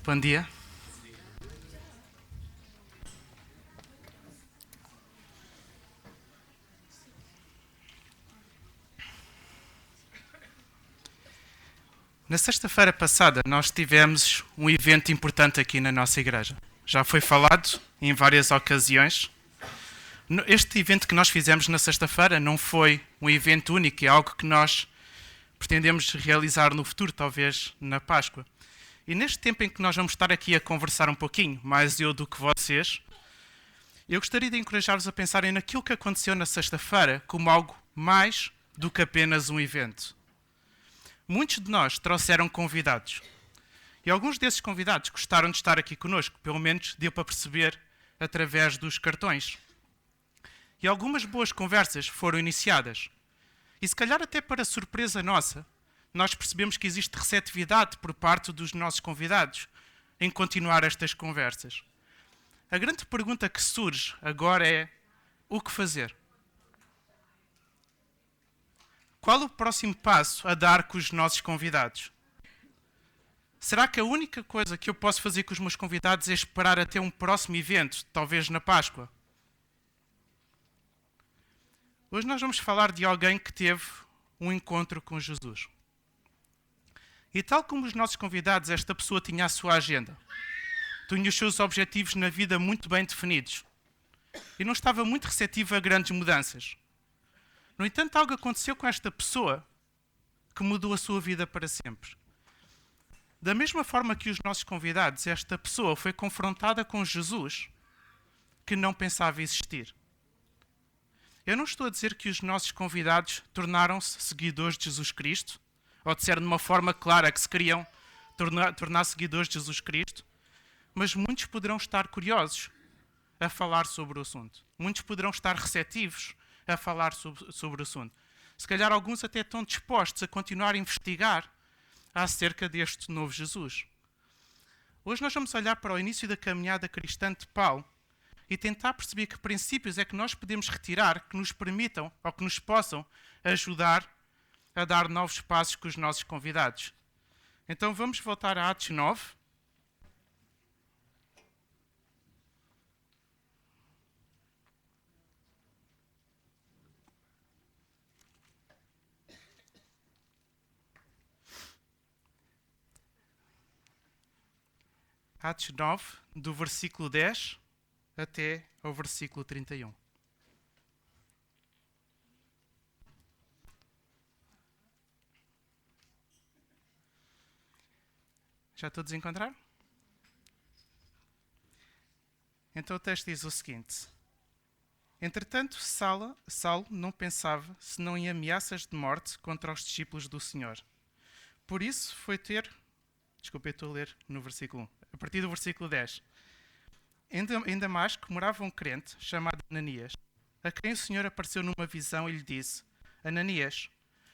Bom dia. Na sexta-feira passada, nós tivemos um evento importante aqui na nossa igreja. Já foi falado em várias ocasiões. Este evento que nós fizemos na sexta-feira não foi um evento único, é algo que nós pretendemos realizar no futuro, talvez na Páscoa. E neste tempo em que nós vamos estar aqui a conversar um pouquinho, mais eu do que vocês, eu gostaria de encorajar-vos a pensarem naquilo que aconteceu na sexta-feira como algo mais do que apenas um evento. Muitos de nós trouxeram convidados. E alguns desses convidados gostaram de estar aqui connosco, pelo menos deu para perceber através dos cartões. E algumas boas conversas foram iniciadas. E se calhar até para surpresa nossa, nós percebemos que existe receptividade por parte dos nossos convidados em continuar estas conversas. A grande pergunta que surge agora é: o que fazer? Qual o próximo passo a dar com os nossos convidados? Será que a única coisa que eu posso fazer com os meus convidados é esperar até um próximo evento, talvez na Páscoa? Hoje nós vamos falar de alguém que teve um encontro com Jesus. E tal como os nossos convidados, esta pessoa tinha a sua agenda. Tinha os seus objetivos na vida muito bem definidos. E não estava muito receptivo a grandes mudanças. No entanto, algo aconteceu com esta pessoa que mudou a sua vida para sempre. Da mesma forma que os nossos convidados, esta pessoa foi confrontada com Jesus, que não pensava existir. Eu não estou a dizer que os nossos convidados tornaram-se seguidores de Jesus Cristo, ou disseram de uma forma clara que se queriam tornar seguidores de Jesus Cristo, mas muitos poderão estar curiosos a falar sobre o assunto. Muitos poderão estar receptivos a falar sobre o assunto. Se calhar alguns até estão dispostos a continuar a investigar acerca deste novo Jesus. Hoje nós vamos olhar para o início da caminhada cristã de Paulo e tentar perceber que princípios é que nós podemos retirar que nos permitam ou que nos possam ajudar a dar novos passos com os nossos convidados. Então vamos voltar a Atos 9. Atos 9, do versículo 10 até ao versículo 31. Já todos encontraram? Então o texto diz o seguinte: Entretanto, Saulo não pensava senão em ameaças de morte contra os discípulos do Senhor. Por isso foi ter... Desculpa, eu estou a ler no versículo 1. A partir do versículo 10. Em Damasco morava um crente chamado Ananias, a quem o Senhor apareceu numa visão e lhe disse: Ananias,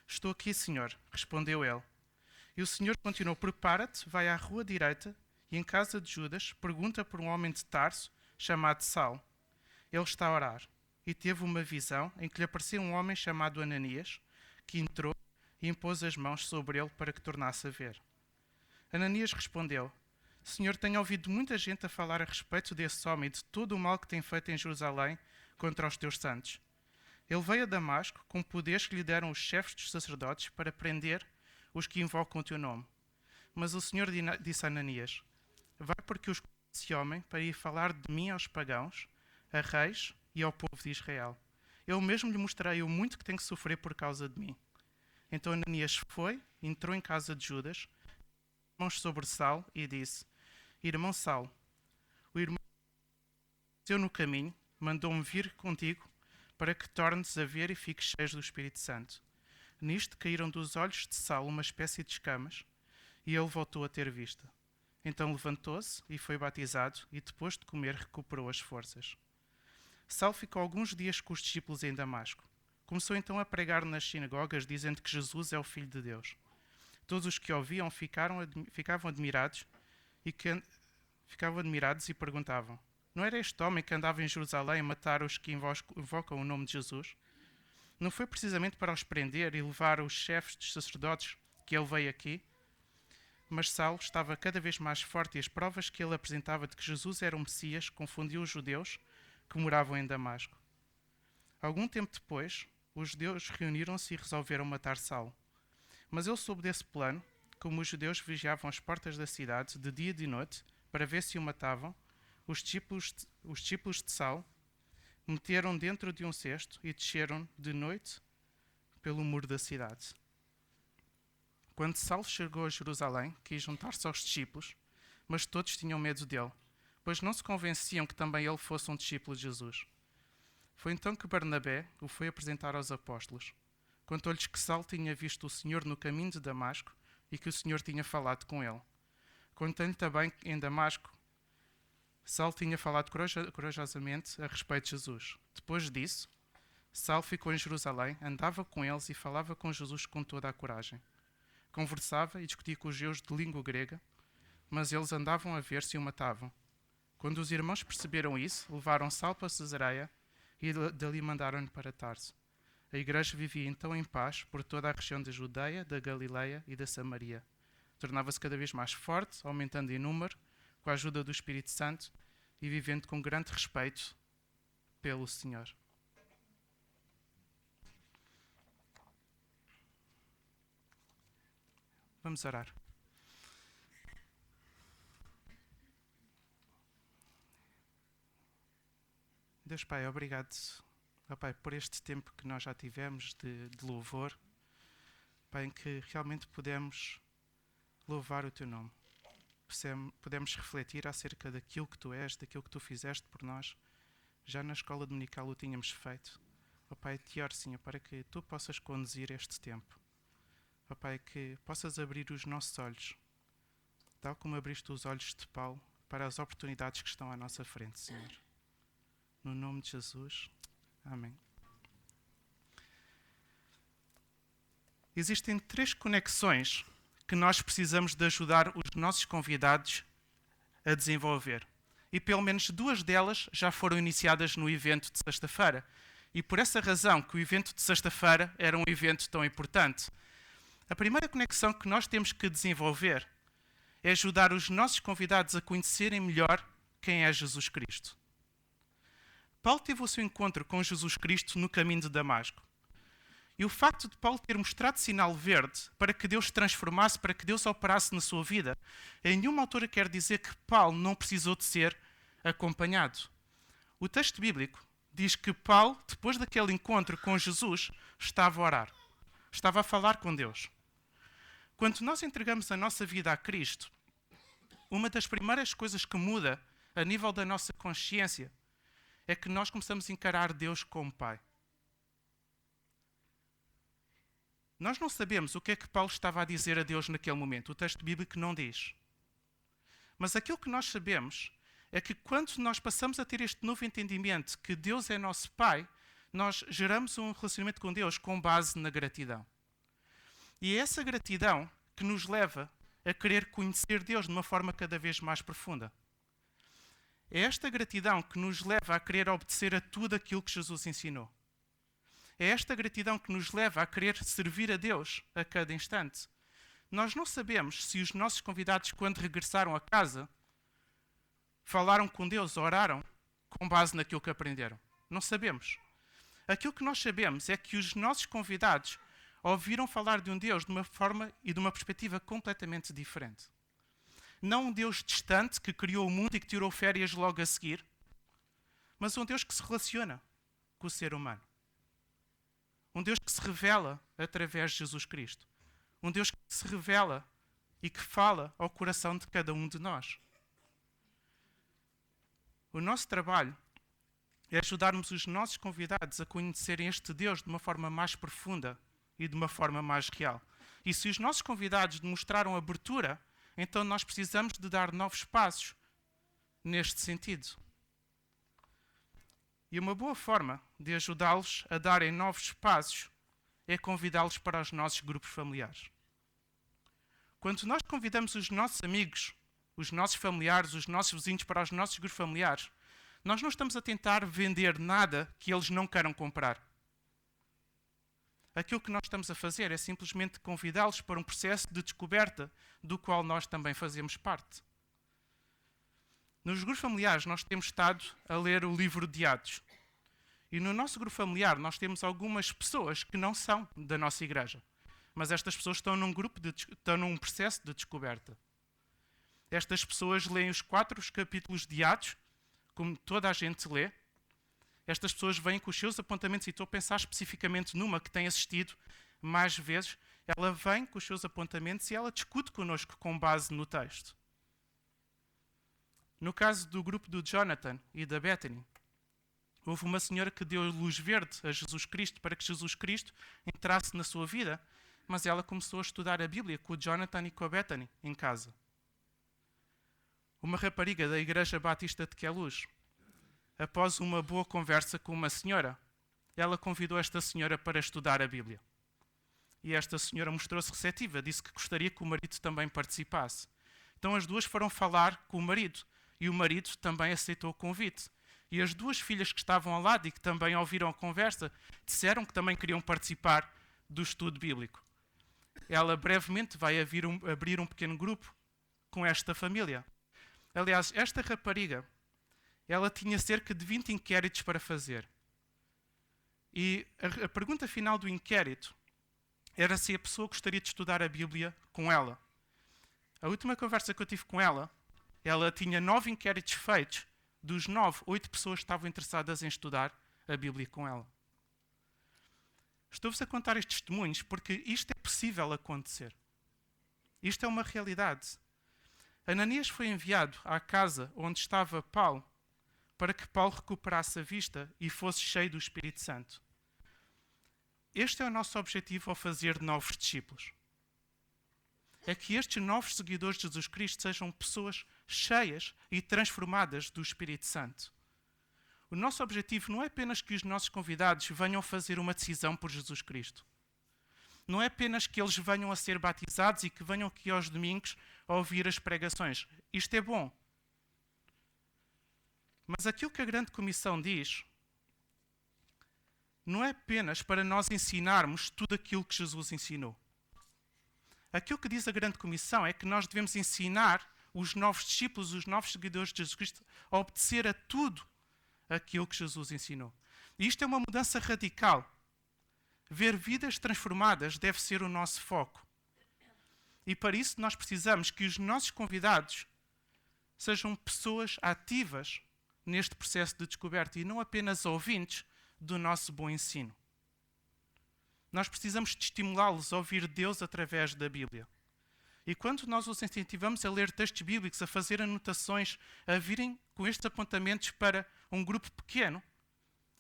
estou aqui, Senhor, respondeu ele. E o Senhor continuou: Prepara-te, vai à rua direita e em casa de Judas pergunta por um homem de Tarso chamado Saulo. Ele está a orar. E teve uma visão em que lhe apareceu um homem chamado Ananias, que entrou e impôs as mãos sobre ele para que tornasse a ver. Ananias respondeu: Senhor, tenho ouvido muita gente a falar a respeito desse homem e de todo o mal que tem feito em Jerusalém contra os teus santos. Ele veio a Damasco com poderes que lhe deram os chefes dos sacerdotes para prender os que invocam o teu nome. Mas o Senhor disse a Ananias: Vai porque eu escolhi esse homem para ir falar de mim aos pagãos, a reis e ao povo de Israel. Eu mesmo lhe mostrarei o muito que tem que sofrer por causa de mim. Então Ananias foi, entrou em casa de Judas, mãos sobre Saulo e disse: Irmão Saulo, o irmão que no caminho mandou-me vir contigo para que tornes a ver e fiques cheio do Espírito Santo. Nisto caíram dos olhos de Saulo uma espécie de escamas e ele voltou a ter vista. Então levantou-se e foi batizado e depois de comer recuperou as forças. Saulo ficou alguns dias com os discípulos em Damasco. Começou então a pregar nas sinagogas dizendo que Jesus é o Filho de Deus. Todos os que ouviam ficavam admirados e perguntavam: Não era este homem que andava em Jerusalém a matar os que invocam o nome de Jesus? Não foi precisamente para os prender e levar os chefes dos sacerdotes que ele veio aqui? mas Saulo estava cada vez mais forte e as provas que ele apresentava de que Jesus era o Messias confundiu os judeus que moravam em Damasco. Algum tempo depois, os judeus reuniram-se e resolveram matar Saulo. Mas ele soube desse plano, como os judeus vigiavam as portas da cidade de dia e de noite para ver se o matavam, os discípulos de Saulo meteram dentro de um cesto e desceram de noite pelo muro da cidade. Quando Saulo chegou a Jerusalém, quis juntar-se aos discípulos, mas todos tinham medo dele, pois não se convenciam que também ele fosse um discípulo de Jesus. Foi então que Barnabé o foi apresentar aos apóstolos. Contou-lhes que Saulo tinha visto o Senhor no caminho de Damasco e que o Senhor tinha falado com ele. Contou-lhe também que em Damasco Saulo tinha falado corajosamente a respeito de Jesus. Depois disso, Saulo ficou em Jerusalém, andava com eles e falava com Jesus com toda a coragem. Conversava e discutia com os judeus de língua grega, mas eles andavam a ver se o matavam. Quando os irmãos perceberam isso, levaram Saulo para Cesareia e dali mandaram-no para Tarso. A igreja vivia então em paz por toda a região da Judeia, da Galileia e da Samaria. Tornava-se cada vez mais forte, aumentando em número, com a ajuda do Espírito Santo e vivendo com grande respeito pelo Senhor. Vamos orar. Deus Pai, obrigado, ó Pai, por este tempo que nós já tivemos de louvor, Pai, em que realmente podemos louvar o Teu nome. Podemos refletir acerca daquilo que Tu és, daquilo que Tu fizeste por nós. Já na escola dominical o tínhamos feito. Ó Pai, te oro, Senhor, para que Tu possas conduzir este tempo. Ó Pai, que possas abrir os nossos olhos, tal como abriste os olhos de Paulo, para as oportunidades que estão à nossa frente, Senhor. No nome de Jesus. Amém. Existem 3 conexões que nós precisamos de ajudar os nossos convidados a desenvolver. E pelo menos 2 delas já foram iniciadas no evento de sexta-feira. E por essa razão que o evento de sexta-feira era um evento tão importante. A primeira conexão que nós temos que desenvolver é ajudar os nossos convidados a conhecerem melhor quem é Jesus Cristo. Paulo teve o seu encontro com Jesus Cristo no caminho de Damasco. E o facto de Paulo ter mostrado sinal verde para que Deus se transformasse, para que Deus operasse na sua vida, em nenhuma altura quer dizer que Paulo não precisou de ser acompanhado. O texto bíblico diz que Paulo, depois daquele encontro com Jesus, estava a orar. Estava a falar com Deus. Quando nós entregamos a nossa vida a Cristo, uma das primeiras coisas que muda a nível da nossa consciência é que nós começamos a encarar Deus como Pai. Nós não sabemos o que é que Paulo estava a dizer a Deus naquele momento. O texto bíblico não diz. Mas aquilo que nós sabemos é que quando nós passamos a ter este novo entendimento que Deus é nosso Pai, nós geramos um relacionamento com Deus com base na gratidão. E é essa gratidão que nos leva a querer conhecer Deus de uma forma cada vez mais profunda. É esta gratidão que nos leva a querer obedecer a tudo aquilo que Jesus ensinou. É esta gratidão que nos leva a querer servir a Deus a cada instante. Nós não sabemos se os nossos convidados, quando regressaram a casa, falaram com Deus, oraram com base naquilo que aprenderam. Não sabemos. Aquilo que nós sabemos é que os nossos convidados ouviram falar de um Deus de uma forma e de uma perspectiva completamente diferente. Não um Deus distante que criou o mundo e que tirou férias logo a seguir, mas um Deus que se relaciona com o ser humano. Um Deus que se revela através de Jesus Cristo. Um Deus que se revela e que fala ao coração de cada um de nós. O nosso trabalho é ajudarmos os nossos convidados a conhecerem este Deus de uma forma mais profunda e de uma forma mais real. E se os nossos convidados demonstraram abertura, então nós precisamos de dar novos passos neste sentido. E uma boa forma de ajudá-los a darem novos passos é convidá-los para os nossos grupos familiares. Quando nós convidamos os nossos amigos, os nossos familiares, os nossos vizinhos para os nossos grupos familiares, nós não estamos a tentar vender nada que eles não queiram comprar. Aquilo que nós estamos a fazer é simplesmente convidá-los para um processo de descoberta do qual nós também fazemos parte. Nos grupos familiares, nós temos estado a ler o livro de Atos. E no nosso grupo familiar, nós temos algumas pessoas que não são da nossa igreja. Mas estas pessoas estão estão num processo de descoberta. Estas pessoas leem os 4 capítulos de Atos, como toda a gente lê. Estas pessoas vêm com os seus apontamentos, e estou a pensar especificamente numa que tem assistido mais vezes. Ela vem com os seus apontamentos e ela discute connosco com base no texto. No caso do grupo do Jonathan e da Bethany, houve uma senhora que deu luz verde a Jesus Cristo para que Jesus Cristo entrasse na sua vida, mas ela começou a estudar a Bíblia com o Jonathan e com a Bethany em casa. Uma rapariga da Igreja Batista de Queluz, após uma boa conversa com uma senhora, ela convidou esta senhora para estudar a Bíblia. E esta senhora mostrou-se receptiva, disse que gostaria que o marido também participasse. Então as duas foram falar com o marido, e o marido também aceitou o convite. E as 2 filhas que estavam ao lado e que também ouviram a conversa, disseram que também queriam participar do estudo bíblico. Ela brevemente vai abrir um pequeno grupo com esta família. Aliás, esta rapariga, ela tinha cerca de 20 inquéritos para fazer. E a pergunta final do inquérito era se a pessoa gostaria de estudar a Bíblia com ela. A última conversa que eu tive com ela, ela tinha 9 inquéritos feitos. Dos 9, 8 pessoas estavam interessadas em estudar a Bíblia com ela. Estou-vos a contar estes testemunhos porque isto é possível acontecer. Isto é uma realidade. Ananias foi enviado à casa onde estava Paulo para que Paulo recuperasse a vista e fosse cheio do Espírito Santo. Este é o nosso objetivo ao fazer novos discípulos. É que estes novos seguidores de Jesus Cristo sejam pessoas cheias e transformadas do Espírito Santo. O nosso objetivo não é apenas que os nossos convidados venham fazer uma decisão por Jesus Cristo. Não é apenas que eles venham a ser batizados e que venham aqui aos domingos a ouvir as pregações. Isto é bom. Mas aquilo que a Grande Comissão diz não é apenas para nós ensinarmos tudo aquilo que Jesus ensinou. Aquilo que diz a Grande Comissão é que nós devemos ensinar os novos discípulos, os novos seguidores de Jesus Cristo, a obedecer a tudo aquilo que Jesus ensinou. E isto é uma mudança radical. Ver vidas transformadas deve ser o nosso foco. E para isso nós precisamos que os nossos convidados sejam pessoas ativas neste processo de descoberta e não apenas ouvintes do nosso bom ensino. Nós precisamos de estimulá-los a ouvir Deus através da Bíblia. E quando nós os incentivamos a ler textos bíblicos, a fazer anotações, a virem com estes apontamentos para um grupo pequeno,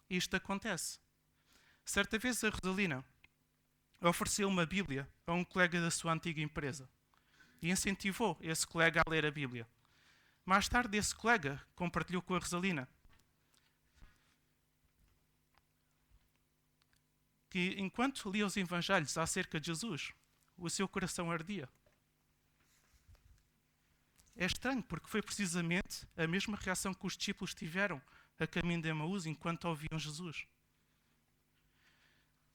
isto acontece. Certa vez a Rosalina ofereceu uma Bíblia a um colega da sua antiga empresa e incentivou esse colega a ler a Bíblia. Mais tarde, esse colega compartilhou com a Rosalina que, enquanto lia os evangelhos acerca de Jesus, o seu coração ardia. É estranho, porque foi precisamente a mesma reação que os discípulos tiveram a caminho de Emaús enquanto ouviam Jesus.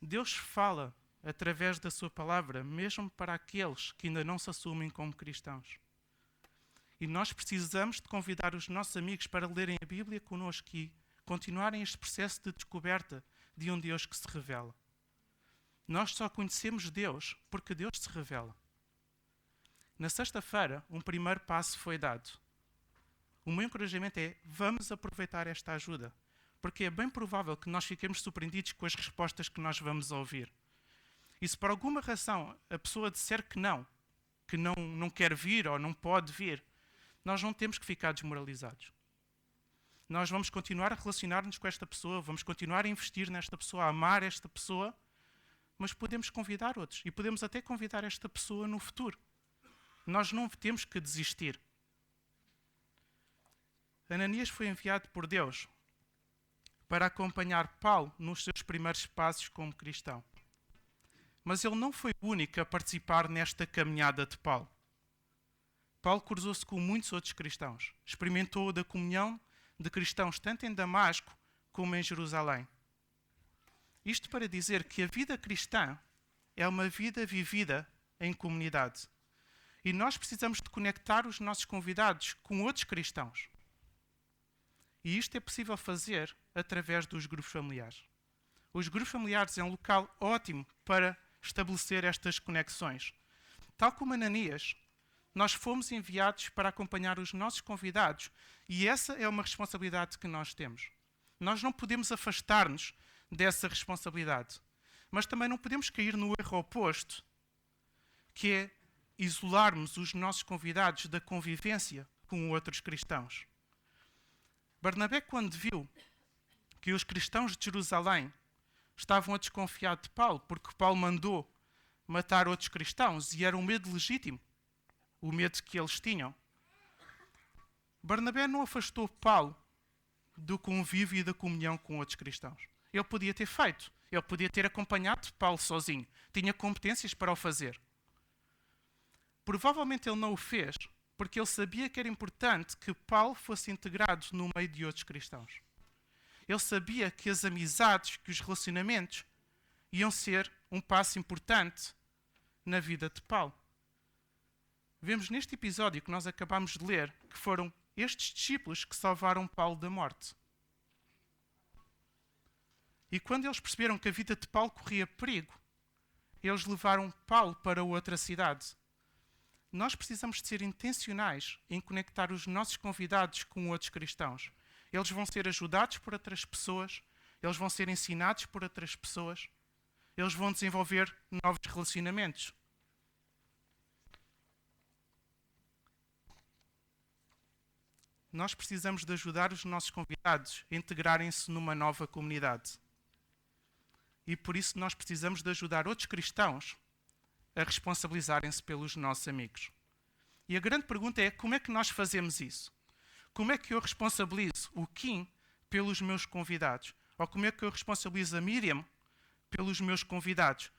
Deus fala através da sua palavra, mesmo para aqueles que ainda não se assumem como cristãos. E nós precisamos de convidar os nossos amigos para lerem a Bíblia connosco e continuarem este processo de descoberta de um Deus que se revela. Nós só conhecemos Deus porque Deus se revela. Na sexta-feira, um primeiro passo foi dado. O meu encorajamento é, vamos aproveitar esta ajuda, porque é bem provável que nós fiquemos surpreendidos com as respostas que nós vamos ouvir. E se por alguma razão a pessoa disser que não quer vir ou não pode vir, nós não temos que ficar desmoralizados. Nós vamos continuar a relacionar-nos com esta pessoa, vamos continuar a investir nesta pessoa, a amar esta pessoa, mas podemos convidar outros e podemos até convidar esta pessoa no futuro. Nós não temos que desistir. Ananias foi enviado por Deus para acompanhar Paulo nos seus primeiros passos como cristão. Mas ele não foi o único a participar nesta caminhada de Paulo. Paulo cruzou-se com muitos outros cristãos. Experimentou da comunhão de cristãos tanto em Damasco como em Jerusalém. Isto para dizer que a vida cristã é uma vida vivida em comunidade. E nós precisamos de conectar os nossos convidados com outros cristãos. E isto é possível fazer através dos grupos familiares. Os grupos familiares é um local ótimo para estabelecer estas conexões. Tal como Ananias, nós fomos enviados para acompanhar os nossos convidados e essa é uma responsabilidade que nós temos. Nós não podemos afastar-nos dessa responsabilidade, mas também não podemos cair no erro oposto, que é isolarmos os nossos convidados da convivência com outros cristãos. Barnabé, quando viu que os cristãos de Jerusalém estavam a desconfiar de Paulo, porque Paulo mandou matar outros cristãos e era um medo legítimo, o medo que eles tinham, Barnabé não afastou Paulo do convívio e da comunhão com outros cristãos. Ele podia ter feito, ele podia ter acompanhado Paulo sozinho, tinha competências para o fazer. Provavelmente ele não o fez, porque ele sabia que era importante que Paulo fosse integrado no meio de outros cristãos. Ele sabia que as amizades, que os relacionamentos iam ser um passo importante na vida de Paulo. Vemos neste episódio que nós acabamos de ler que foram estes discípulos que salvaram Paulo da morte. E quando eles perceberam que a vida de Paulo corria perigo, eles levaram Paulo para outra cidade. Nós precisamos de ser intencionais em conectar os nossos convidados com outros cristãos. Eles vão ser ajudados por outras pessoas, eles vão ser ensinados por outras pessoas, eles vão desenvolver novos relacionamentos. Nós precisamos de ajudar os nossos convidados a integrarem-se numa nova comunidade. E por isso nós precisamos de ajudar outros cristãos a responsabilizarem-se pelos nossos amigos. E a grande pergunta é, como é que nós fazemos isso? Como é que eu responsabilizo o Kim pelos meus convidados? Ou como é que eu responsabilizo a Miriam pelos meus convidados?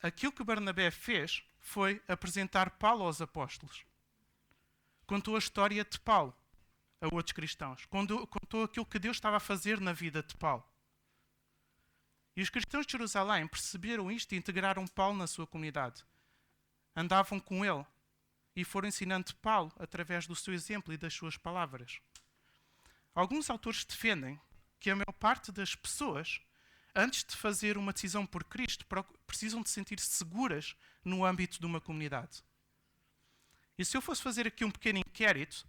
Aquilo que Barnabé fez foi apresentar Paulo aos apóstolos. Contou a história de Paulo a outros cristãos. Contou aquilo que Deus estava a fazer na vida de Paulo. E os cristãos de Jerusalém perceberam isto e integraram Paulo na sua comunidade. Andavam com ele e foram ensinando Paulo através do seu exemplo e das suas palavras. Alguns autores defendem que a maior parte das pessoas, antes de fazer uma decisão por Cristo, precisam de sentir-se seguras no âmbito de uma comunidade. E se eu fosse fazer aqui um pequeno inquérito,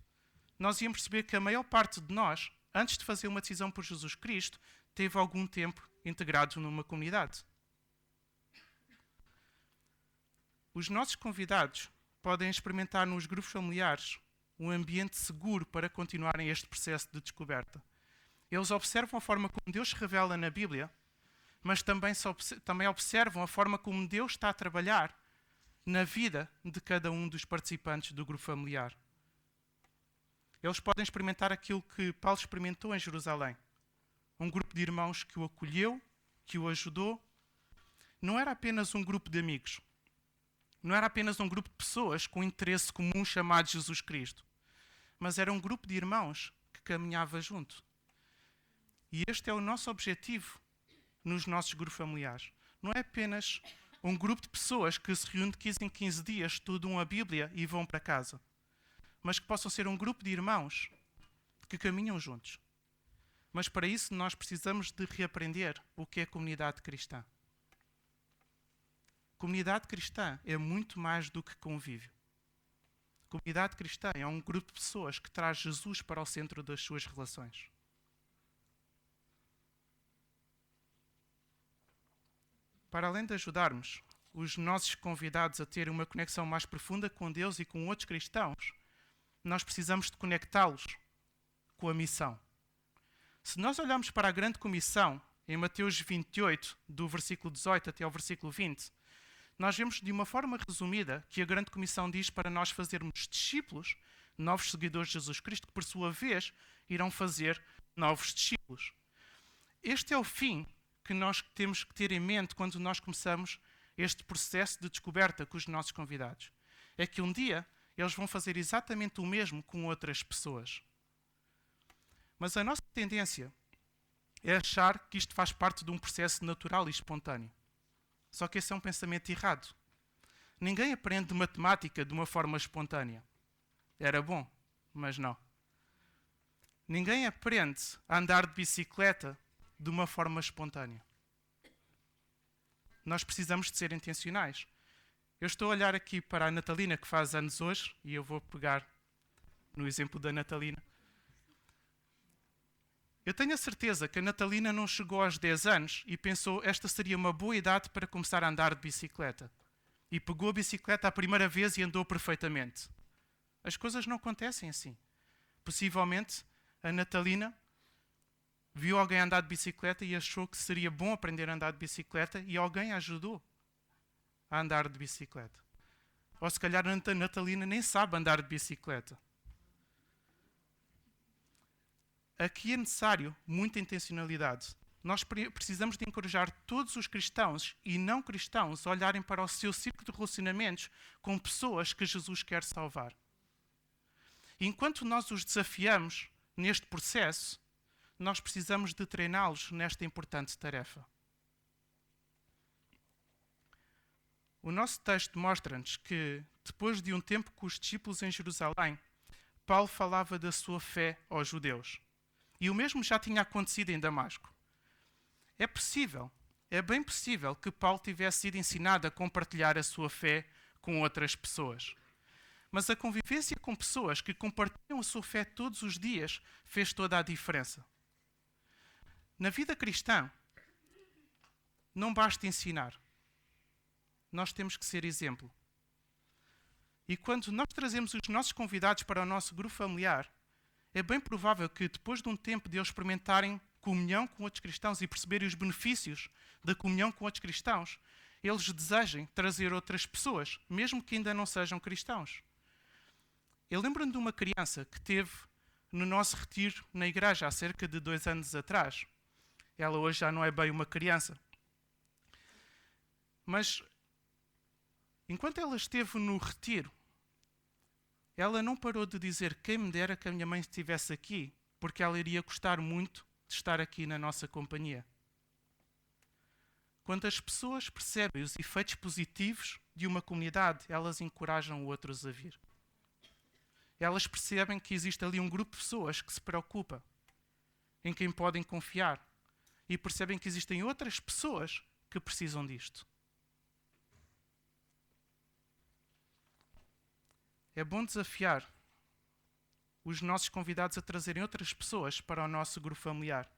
nós íamos perceber que a maior parte de nós, antes de fazer uma decisão por Jesus Cristo, teve algum tempo integrado numa comunidade. Os nossos convidados podem experimentar nos grupos familiares um ambiente seguro para continuarem este processo de descoberta. Eles observam a forma como Deus se revela na Bíblia, mas também observam a forma como Deus está a trabalhar na vida de cada um dos participantes do grupo familiar. Eles podem experimentar aquilo que Paulo experimentou em Jerusalém. Um grupo de irmãos que o acolheu, que o ajudou. Não era apenas um grupo de amigos. Não era apenas um grupo de pessoas com interesse comum chamado Jesus Cristo. Mas era um grupo de irmãos que caminhava junto. E este é o nosso objetivo nos nossos grupos familiares. Não é apenas um grupo de pessoas que se reúne de 15 em 15 dias, estudam a Bíblia e vão para casa. Mas que possam ser um grupo de irmãos que caminham juntos. Mas para isso nós precisamos de reaprender o que é comunidade cristã. Comunidade cristã é muito mais do que convívio. Comunidade cristã é um grupo de pessoas que traz Jesus para o centro das suas relações. Para além de ajudarmos os nossos convidados a terem uma conexão mais profunda com Deus e com outros cristãos, nós precisamos de conectá-los com a missão. Se nós olharmos para a grande comissão, em Mateus 28, do versículo 18 até ao versículo 20, nós vemos de uma forma resumida que a grande comissão diz para nós fazermos discípulos, novos seguidores de Jesus Cristo, que por sua vez irão fazer novos discípulos. Este é o fim que nós temos que ter em mente quando nós começamos este processo de descoberta com os nossos convidados. É que um dia eles vão fazer exatamente o mesmo com outras pessoas. Mas a nossa tendência é achar que isto faz parte de um processo natural e espontâneo. Só que esse é um pensamento errado. Ninguém aprende matemática de uma forma espontânea. Era bom, mas não. Ninguém aprende a andar de bicicleta de uma forma espontânea. Nós precisamos de ser intencionais. Eu estou a olhar aqui para a Natalina, que faz anos hoje, e eu vou pegar no exemplo da Natalina. Eu tenho a certeza que a Natalina não chegou aos 10 anos e pensou esta seria uma boa idade para começar a andar de bicicleta. E pegou a bicicleta a primeira vez e andou perfeitamente. As coisas não acontecem assim. Possivelmente, a Natalina viu alguém andar de bicicleta e achou que seria bom aprender a andar de bicicleta e alguém a ajudou a andar de bicicleta. Ou se calhar a Natalina nem sabe andar de bicicleta. Aqui é necessário muita intencionalidade. Nós precisamos de encorajar todos os cristãos e não cristãos a olharem para o seu círculo de relacionamentos com pessoas que Jesus quer salvar. E enquanto nós os desafiamos neste processo, nós precisamos de treiná-los nesta importante tarefa. O nosso texto mostra-nos que, depois de um tempo com os discípulos em Jerusalém, Paulo falava da sua fé aos judeus. E o mesmo já tinha acontecido em Damasco. É possível, é bem possível que Paulo tivesse sido ensinado a compartilhar a sua fé com outras pessoas. Mas a convivência com pessoas que compartilham a sua fé todos os dias fez toda a diferença. Na vida cristã, não basta ensinar. Nós temos que ser exemplo. E quando nós trazemos os nossos convidados para o nosso grupo familiar, é bem provável que depois de um tempo de eles experimentarem comunhão com outros cristãos e perceberem os benefícios da comunhão com outros cristãos, eles desejem trazer outras pessoas, mesmo que ainda não sejam cristãos. Eu lembro-me de uma criança que teve no nosso retiro na igreja há cerca de 2 anos atrás. Ela hoje já não é bem uma criança. Mas, enquanto ela esteve no retiro, ela não parou de dizer quem me dera que a minha mãe estivesse aqui, porque ela iria gostar muito de estar aqui na nossa companhia. Quando as pessoas percebem os efeitos positivos de uma comunidade, elas encorajam outros a vir. Elas percebem que existe ali um grupo de pessoas que se preocupa, em quem podem confiar, e percebem que existem outras pessoas que precisam disto. É bom desafiar os nossos convidados a trazerem outras pessoas para o nosso grupo familiar.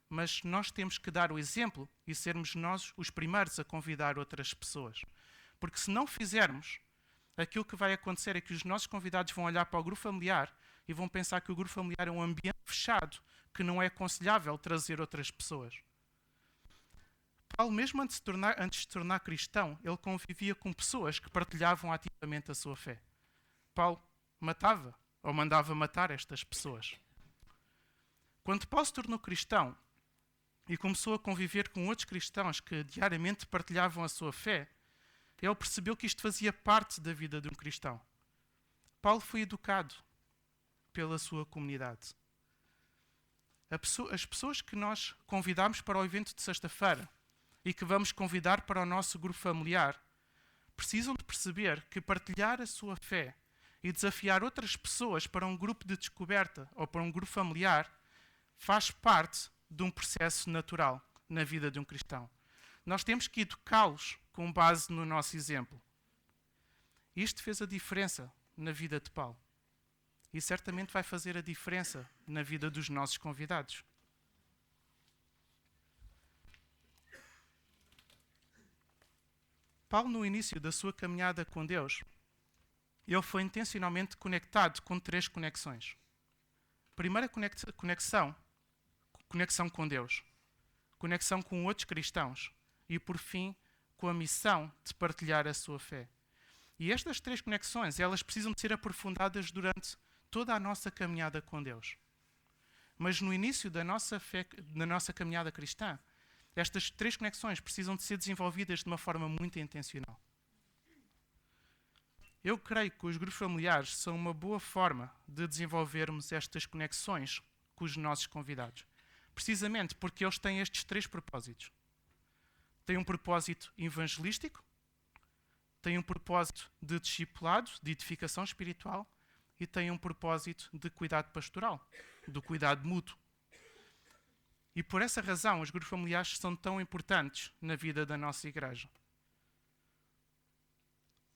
Mas nós temos que dar o exemplo e sermos nós os primeiros a convidar outras pessoas. Porque se não fizermos, aquilo que vai acontecer é que os nossos convidados vão olhar para o grupo familiar e vão pensar que o grupo familiar é um ambiente fechado, que não é aconselhável trazer outras pessoas. Paulo, mesmo antes de se tornar cristão, ele convivia com pessoas que partilhavam ativamente a sua fé. Paulo matava ou mandava matar estas pessoas. Quando Paulo se tornou cristão e começou a conviver com outros cristãos que diariamente partilhavam a sua fé, ele percebeu que isto fazia parte da vida de um cristão. Paulo foi educado pela sua comunidade. As pessoas que nós convidamos para o evento de sexta-feira e que vamos convidar para o nosso grupo familiar precisam de perceber que partilhar a sua fé e desafiar outras pessoas para um grupo de descoberta ou para um grupo familiar faz parte de um processo natural na vida de um cristão. Nós temos que educá-los com base no nosso exemplo. Isto fez a diferença na vida de Paulo. E certamente vai fazer a diferença na vida dos nossos convidados. Paulo, no início da sua caminhada com Deus, ele foi intencionalmente conectado com 3 conexões. Primeira conexão com Deus. Conexão com outros cristãos. E, por fim, com a missão de partilhar a sua fé. E estas 3 conexões, elas precisam de ser aprofundadas durante toda a nossa caminhada com Deus. Mas no início da nossa caminhada cristã, estas 3 conexões precisam de ser desenvolvidas de uma forma muito intencional. Eu creio que os grupos familiares são uma boa forma de desenvolvermos estas conexões com os nossos convidados. precisamente porque eles têm estes 3 propósitos. Têm um propósito evangelístico, têm um propósito de discipulado, de edificação espiritual e têm um propósito de cuidado pastoral, do cuidado mútuo. E por essa razão os grupos familiares são tão importantes na vida da nossa igreja.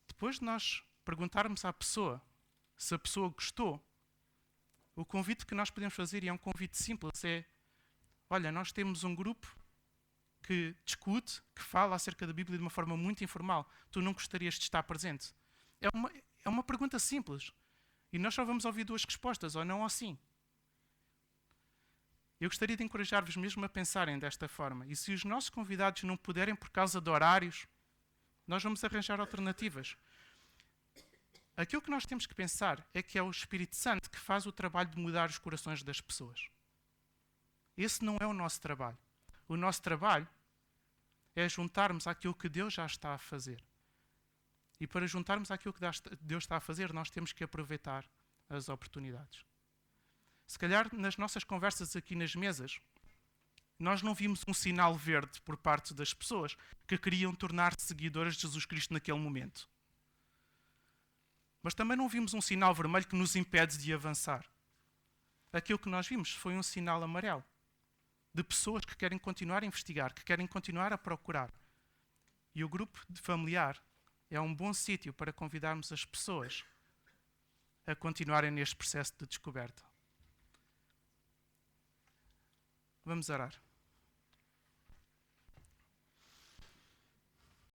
Depois de nós perguntarmos à pessoa se a pessoa gostou, o convite que nós podemos fazer, e é um convite simples, é: olha, nós temos um grupo que discute, que fala acerca da Bíblia de uma forma muito informal. Tu não gostarias de estar presente? É uma pergunta simples. E nós só vamos ouvir 2 respostas, ou não ou sim. Eu gostaria de encorajar-vos mesmo a pensarem desta forma. E se os nossos convidados não puderem por causa de horários, nós vamos arranjar alternativas. Aquilo que nós temos que pensar é que é o Espírito Santo que faz o trabalho de mudar os corações das pessoas. Esse não é o nosso trabalho. O nosso trabalho é juntarmos àquilo que Deus já está a fazer. E para juntarmos àquilo que Deus está a fazer, nós temos que aproveitar as oportunidades. Se calhar, nas nossas conversas aqui nas mesas, nós não vimos um sinal verde por parte das pessoas que queriam tornar-se seguidoras de Jesus Cristo naquele momento. Mas também não vimos um sinal vermelho que nos impede de avançar. Aquilo que nós vimos foi um sinal amarelo. De pessoas que querem continuar a investigar, que querem continuar a procurar. E o grupo familiar é um bom sítio para convidarmos as pessoas a continuarem neste processo de descoberta. Vamos orar.